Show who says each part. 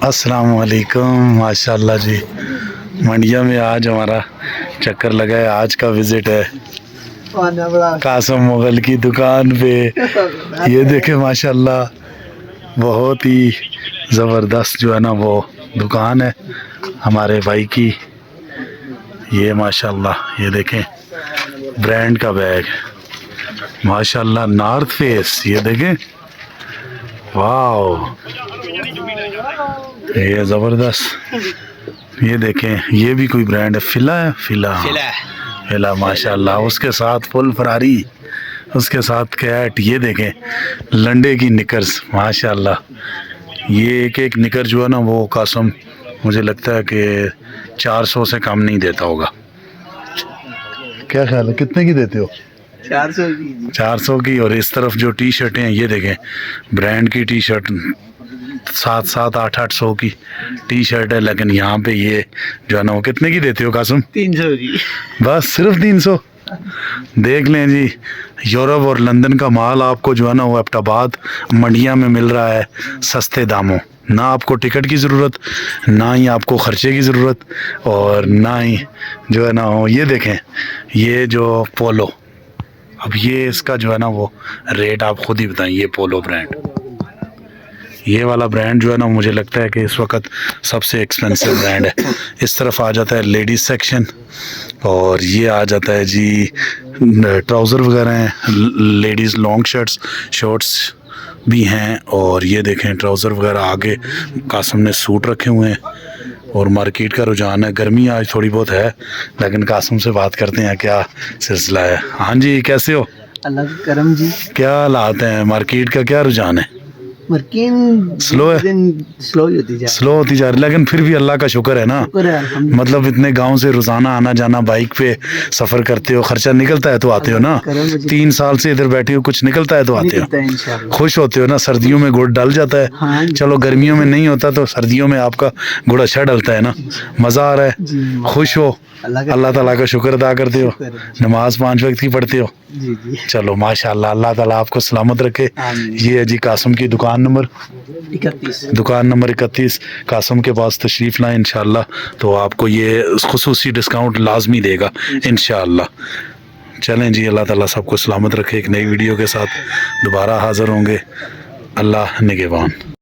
Speaker 1: अस्सलाम वालेकुम। माशाल्लाह जी, मंडिया में आज हमारा चक्कर लगा है। आज का विज़िट है कासम मुगल की दुकान पे। ये देखे माशाल्लाह, बहुत ही ज़बरदस्त जो है ना वो दुकान है हमारे भाई की। ये माशाल्लाह ये देखें ब्रांड का बैग माशाल्लाह, नॉर्थ फेस। ये देखें, वाह, ये ज़बरदस्त। ये देखें, ये भी कोई ब्रांड है, फिला है, फिला माशाल्लाह। उसके साथ फुल फरारी, उसके साथ कैट। ये देखें लंडे की निकर्स माशाल्लाह। ये एक एक निकर जो है ना वो कासम मुझे लगता है कि 400 से कम नहीं देता होगा। क्या ख्याल है, कितने की देते हो? 400 की। और इस तरफ जो टी शर्टें हैं, ये देखें ब्रांड की टी शर्ट 700 800 की टी शर्ट है। लेकिन यहाँ पे ये जो है ना वो कितने की देते हो कासम?
Speaker 2: 300 की।
Speaker 1: बस सिर्फ 300। देख लें जी, यूरोप और लंदन का माल आपको जो है ना वो एबटाबाद मंडिया में मिल रहा है सस्ते दामों। ना आपको टिकट की ज़रूरत, ना ही आपको ख़र्चे की ज़रूरत, और ना ही जो है ना वो। ये देखें ये जो पोलो, अब ये इसका जो है ना वो रेट आप खुद ही बताएं। ये पोलो ब्रांड, ये वाला ब्रांड जो है ना मुझे लगता है कि इस वक्त सबसे एक्सपेंसिव ब्रांड है। इस तरफ आ जाता है लेडीज़ सेक्शन, और ये आ जाता है जी ट्राउज़र वगैरह हैं, लेडीज़ लॉन्ग शर्ट्स, शॉर्ट्स भी हैं। और ये देखें ट्राउज़र वगैरह, आगे कासम ने सूट रखे हुए हैं। और मार्केट का रुझान है, गर्मी आज थोड़ी बहुत है, लेकिन कासम से बात करते हैं क्या सिलसिला है। हाँ जी, कैसे हो?
Speaker 2: अल्लाह का करम जी।
Speaker 1: क्या हालात हैं, मार्केट का क्या रुझान है?
Speaker 2: मार्केट
Speaker 1: स्लो है, स्लो होती जा रही, लेकिन फिर भी अल्लाह का शुक्र है ना। मतलब इतने गांव से रोजाना आना जाना, बाइक पे सफर करते हो, खर्चा निकलता है तो आते हो ना। 3 साल से इधर बैठे हो, कुछ निकलता है तो आते हो, खुश होते हो ना। सर्दियों में गुड़ डल जाता है।
Speaker 2: हाँ,
Speaker 1: चलो गर्मियों में नहीं होता तो सर्दियों में आपका गुड़ अच्छा डलता है ना, मज़ा आ रहा है, खुश हो, अल्लाह ताला का शुक्र अदा करते हो, नमाज 5 वक्त की पढ़ते हो। चलो माशाल्लाह, अल्लाह ताला आपको सलामत रखे। ये है जी कासम की दुकान नंबर 31 कासम के पास तशरीफ़ लाएं इंशाल्लाह, तो आपको ये खुसूसी डिस्काउंट लाजमी देगा इंशाल्लाह। चलें जी, अल्लाह ताला सबको सलामत रखे। एक नई वीडियो के साथ दोबारा हाज़िर होंगे। अल्लाह निगहबान।